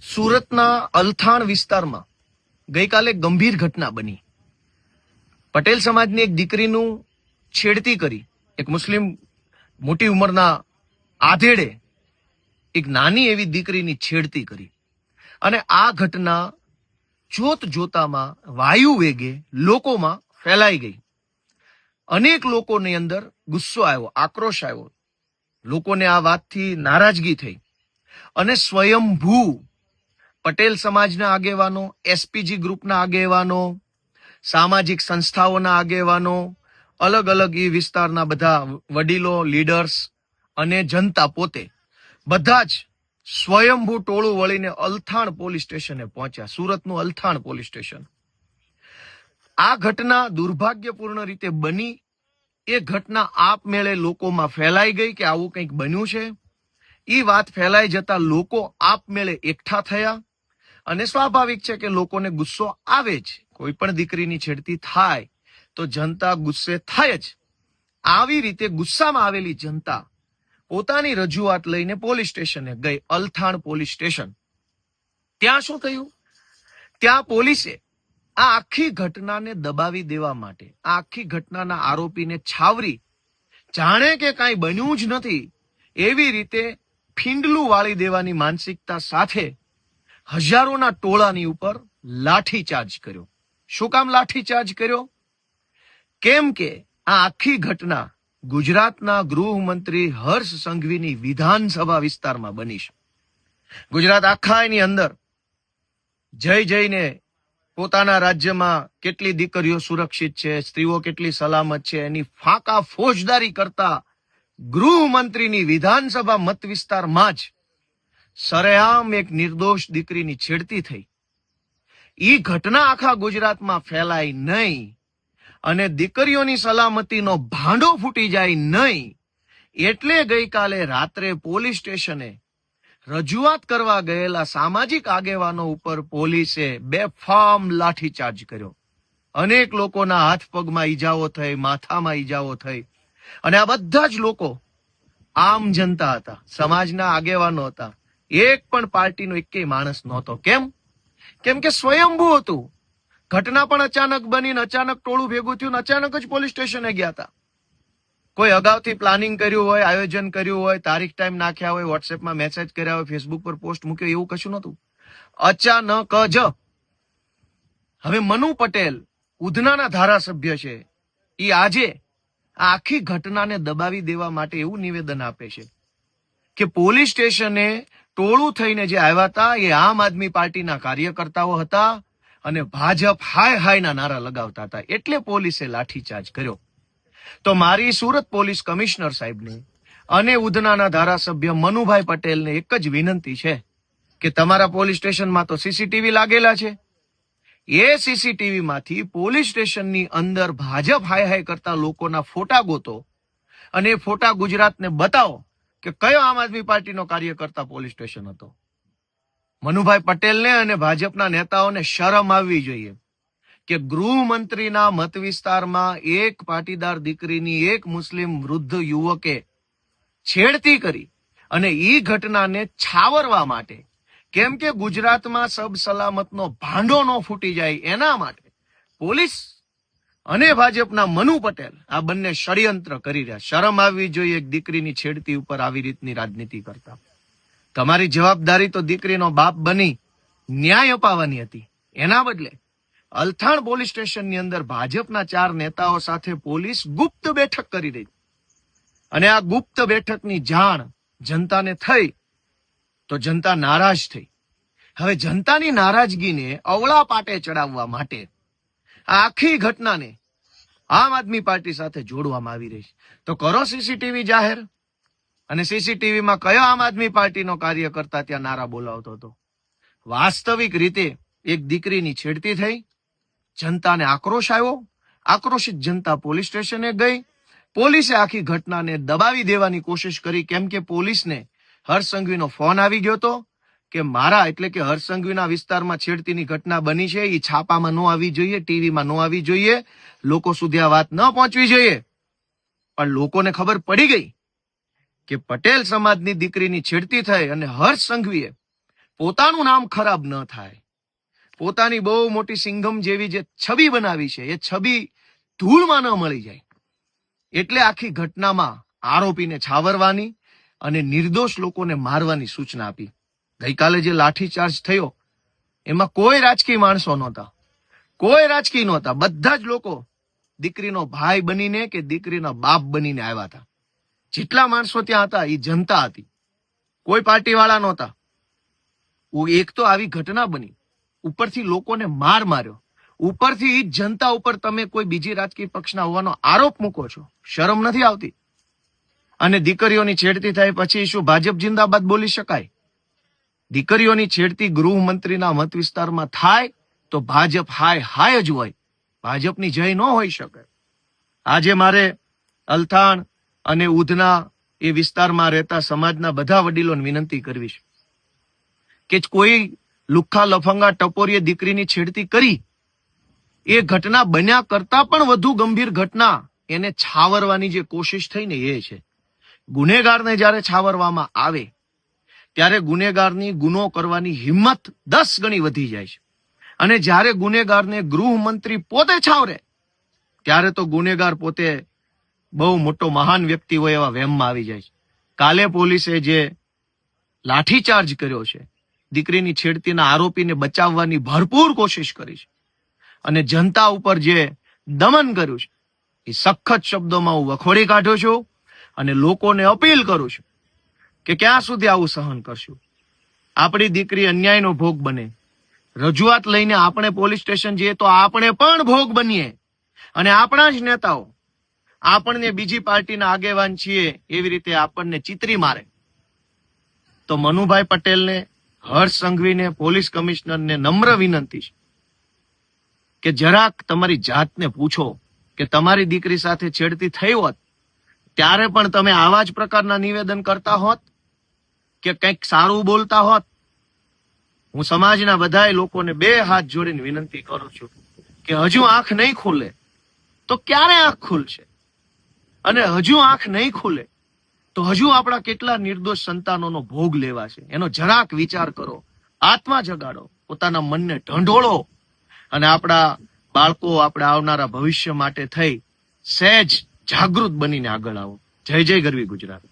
સુરતના અલથાણ વિસ્તારમાં ગઈકાલે ગંભીર ઘટના બની. પટેલ સમાજની એક દીકરીનું છેડતી કરી એક મુસ્લિમ મોટી ઉંમરના આધેડે એક નાની એવી દીકરીની છેડતી કરી અને આ ઘટના જોત જોતામાં વાયુ વેગે લોકોમાં ફેલાઈ ગઈ. અનેક લોકોની અંદર ગુસ્સો આવ્યો, આક્રોશ આવ્યો. લોકોને આ વાતથી નારાજગી થઈ અને સ્વયંભૂ પટેલ સમાજના આગેવાનો, એસપીજી ગ્રુપના આગેવાનો, સામાજિક સંસ્થાઓના આગેવાનો, અલગ અલગ એ વિસ્તારના બધા વડીલો, લીડર્સ અને જનતા પોતે બધા જ સ્વયંભૂ ટોળું વળીને અલથાણ પોલીસ સ્ટેશને પહોંચ્યા. સુરતનું અલથાણ પોલીસ સ્ટેશન. આ ઘટના દુર્ભાગ્યપૂર્ણ રીતે બની. એ ઘટના આપમેળે લોકોમાં ફેલાઈ ગઈ કે આવું કંઈક બન્યું છે. એ વાત ફેલાઈ જતા લોકો આપમેળે એકઠા થયા અને સ્વાભાવિક છે કે લોકોને ગુસ્સો આવે જ. કોઈ પણ દીકરીની છેડતી થાય તો જનતા ગુસ્સે થાય જ. આવી રીતે ગુસ્સામાં આવેલી જનતા પોતાની રજૂઆત લઈને પોલીસ સ્ટેશને ગઈ, અલથાણ પોલીસ સ્ટેશન. ત્યાં શું થયું? ત્યાં પોલીસે આ આખી ઘટનાને દબાવી દેવા માટે, આ આખી ઘટનાના આરોપીને છાવરી જાણે કે કાંઈ બન્યું જ નથી એવી રીતે ફીંડલું વાળી દેવાની માનસિકતા સાથે હજારોના ટોળાની ઉપર લાઠીચાર્જ કર્યો. શું કામ લાઠીચાર્જ કર્યો? કેમ કે આ આખી ઘટના ગુજરાતના ગૃહમંત્રી હર્ષ સંઘવીની વિધાનસભા વિસ્તારમાં બની છે. ગુજરાત આખા એની અંદર જઈને પોતાના રાજ્યમાં કેટલી દીકરીઓ સુરક્ષિત છે, સ્ત્રીઓ કેટલી સલામત છે, એની ફાંકા ફોજદારી કરતા ગૃહમંત્રીની વિધાનસભા મત વિસ્તારમાં જ સરેઆમ એક નિર્દોષ દીકરીની છેડતી થઈ. ઈ ઘટના આખા ગુજરાતમાં ફેલાય નહીં અને દીકરીઓની સલામતીનો ભાંડો ફૂટી જાય નહીં એટલે ગઈકાલે રાત્રે પોલીસ સ્ટેશને રજૂઆત કરવા ગયેલા સામાજિક આગેવાનો ઉપર પોલીસે બેફામ લાઠીચાર્જ કર્યો. અનેક લોકોના હાથ પગમાં ઈજાઓ થઈ, માથામાં ઈજાઓ થઈ અને આ બધા જ લોકો આમ જનતા હતા, સમાજના આગેવાનો હતા. એક પણ પાર્ટીનો એકેય માણસ નહોતો. કેમ કે સ્વયંભૂ હતું. ઘટના પણ અચાનક બની, અચાનક ટોળું ભેગું થયું, અચાનક જ પોલીસ સ્ટેશને ગયા હતા. કોઈ અગાઉથી પ્લાનિંગ કર્યું હોય, આયોજન કર્યું હોય, તારીખ ટાઈમ નાખ્યા હોય, વોટ્સએપમાં મેસેજ કર્યા હોય, ફેસબુક પર પોસ્ટ મૂક્યો, એવું કશું નહોતું. અચાનક જ. હવે મનુ પટેલ ઉધનાના ધારાસભ્ય છે, એ આજે આ આખી ઘટનાને દબાવી દેવા માટે એવું નિવેદન આપે છે કે પોલીસ સ્ટેશને ટોળું થઈને જે આવ્યા હતા એ આમ આદમી પાર્ટીના કાર્યકર્તાઓ હતા અને ભાજપ હાય હાયના નારા લગાવતા હતા એટલે પોલીસે લાઠીચાર્જ કર્યો. તો મારી સુરત પોલીસ કમિશનર સાહેબને અને ઉધનાના ધારાસભ્ય મનુભાઈ પટેલને એક જ વિનંતી છે કે તમારા પોલીસ સ્ટેશનમાં તો સીસીટીવી લાગેલા છે. એ સીસીટીવી માંથી પોલીસ સ્ટેશનની અંદર ભાજપ હાય હાય કરતા લોકોના ફોટા ગોતો અને એ ફોટા ગુજરાતને બતાવો કે કયો આમ આદમી પાર્ટીનો કાર્યકર્તા પોલીસ સ્ટેશન હતો. મનુભાઈ પટેલને અને ભાજપના નેતાઓને શરમ આવવી જોઈએ કે ગૃહમંત્રીના મત વિસ્તારમાં એક પાટીદાર દીકરીની એક મુસ્લિમ વૃદ્ધ યુવકે છેડતી કરી અને એ ઘટનાને છાવરવા માટે, કેમ કે ગુજરાતમાં સબ સલામતનો ભાંડો ન ફૂટી જાય એના માટે પોલીસ અને ભાજપના મનુ પટેલ આ બંને ષડયંત્ર કરી રહ્યા. શરમ આવવી જોઈએ એક દીકરીની છેડતી ઉપર આવી રીતની રાજનીતિ કરતા. તમારી જવાબદારી તો દીકરીનો બાપ બની ન્યાય અપાવવાની હતી. એના બદલે અલથાણ પોલીસ સ્ટેશનની અંદર ભાજપના 4 નેતાઓ સાથે પોલીસ ગુપ્ત બેઠક કરી રહી અને આ ગુપ્ત બેઠકની જાણ જનતાને થઈ તો જનતા નારાજ થઈ. હવે જનતાની નારાજગીને અવળા પાટે ચડાવવા માટે આ આખી ઘટનાને આમ આદમી પાર્ટી સાથે જોડવામાં આવી રહી છે. તો કરો સીસીટીવી જાહેર. અને સીસીટીવીમાં કયો આમ આદમી પાર્ટીનો કાર્યકર્તા ત્યાં નારા બોલાવતો હતો? વાસ્તવિક રીતે એક દીકરીની છેડતી થઈ, જનતાને આક્રોશ આવ્યો, આક્રોશિત જનતા પોલીસ સ્ટેશને ગઈ. પોલીસે આખી ઘટનાને દબાવી દેવાની કોશિશ કરી. કેમ કે પોલીસને હર્ષ સંઘવીનો ફોન આવી ગયો હતો કે મારા એટલે કે હર્ષ સંઘવીના વિસ્તારમાં છેડતીની ઘટના બની છે, એ છાપામાં ન આવી જોઈએ, ટીવીમાં ન આવી જોઈએ, લોકો સુધી આ વાત ન પહોંચવી જોઈએ. પણ લોકોને ખબર પડી ગઈ કે પટેલ સમાજની દીકરીની છેડતી થઈ અને હર્ષ સંઘવીએ પોતાનું નામ ખરાબ ન થાય, પોતાની બહુ મોટી સિંઘમ જેવી જે છબી બનાવી છે એ છબી ધૂળમાં ન મળી જાય, એટલે આખી ઘટનામાં આરોપીને છાવરવાની અને નિર્દોષ લોકોને મારવાની સૂચના આપી. ગઈકાલે જે લાઠીચાર્જ થયો એમાં કોઈ રાજકીય માણસો નહોતા, કોઈ રાજકીય નહોતા. બધા જ લોકો દીકરીનો ભાઈ બનીને કે દીકરીના બાપ બનીને આવ્યા હતા. જેટલા માણસો ત્યાં હતા એ જનતા હતી, કોઈ પાર્ટી વાળા નહોતા. એક તો આવી ઘટના બની, ઉપરથી લોકોને માર માર્યો, ઉપરથી જનતા ઉપર તમે કોઈ બીજી રાજકીય પક્ષના હોવાનો આરોપ મૂકો છો. શરમ નથી આવતી? અને દીકરીઓની છેડતી થાય પછી શું ભાજપ જિંદાબાદ બોલી શકાય? દીકરીઓની છેડતી ગૃહમંત્રીના મત વિસ્તારમાં થાય તો ભાજપ હાય હાય જ હોય, ભાજપની જય ન હોઈ શકે. આજે મારે અલથાણ અને ઉધના એ વિસ્તારમાં રહેતા સમાજના બધા વડીલોને વિનંતી કરવી છે કે કોઈ લુખ્ખા લફંગા ટપોરીએ દીકરીની છેડતી કરી, એ ઘટના બન્યા કરતા પણ વધુ ગંભીર ઘટના એને છાવરવાની જે કોશિશ થઈ ને એ છે. ગુનેગારને જ્યારે છાવરવામાં આવે ત્યારે ગુનેગારની ગુનો કરવાની હિંમત 10 ગણી વધી જાય છે. અને જ્યારે ગુનેગારને ગૃહમંત્રી પોતે છાવરે ત્યારે તો ગુનેગાર પોતે બહુ મોટો મહાન વ્યક્તિ હોય એવા વહેમમાં આવી જાય છે. કાલે પોલીસે જે લાઠીચાર્જ કર્યો છે, દીકરીની છેડતીના આરોપીને બચાવવાની ભરપૂર કોશિશ કરી છે અને જનતા ઉપર જે દમન કર્યું છે એ સખત શબ્દોમાં હું વખોડી કાઢ્યો છું અને લોકોને અપીલ કરું છું કે ક્યાં સુધી આવું સહન કરશું? આપણી દીકરી અન્યાયનો ભોગ બને, રજૂઆત લઈને આપણે પોલીસ સ્ટેશન જઈએ તો આપણે પણ ભોગ બનીએ અને આપણા જ નેતાઓ આપણને બીજી પાર્ટીના આગેવાન છીએ એવી રીતે આપણને ચીતરી મારે તો મનુભાઈ પટેલને, હર્ષ સંઘવીને, પોલીસ કમિશનરને નમ્ર વિનંતી છે કે જરાક તમારી જાતને પૂછો કે તમારી દીકરી સાથે છેડતી થઈ હોત ત્યારે પણ તમે આવા જ પ્રકારના નિવેદન કરતા હોત કે કંઈક સારું બોલતા હોત? હું સમાજના બધાય લોકોને 2 હાથ જોડીને વિનંતી કરું છું કે હજુ આંખ નહીં ખુલે તો ક્યારે આંખ ખુલશે? અને હજુ આંખ નહીં ખુલે તો હજુ આપણા કેટલા નિર્દોષ સંતાનોનો ભોગ લેવા છે, એનો જરાક વિચાર કરો, આત્મા જગાડો, પોતાના મનને ઢંઢોળો અને આપણા બાળકો, આપણે આવનારા ભવિષ્ય માટે થઈ સહેજ જાગૃત બનીને આગળ આવો. જય જય ગરવી ગુજરાત.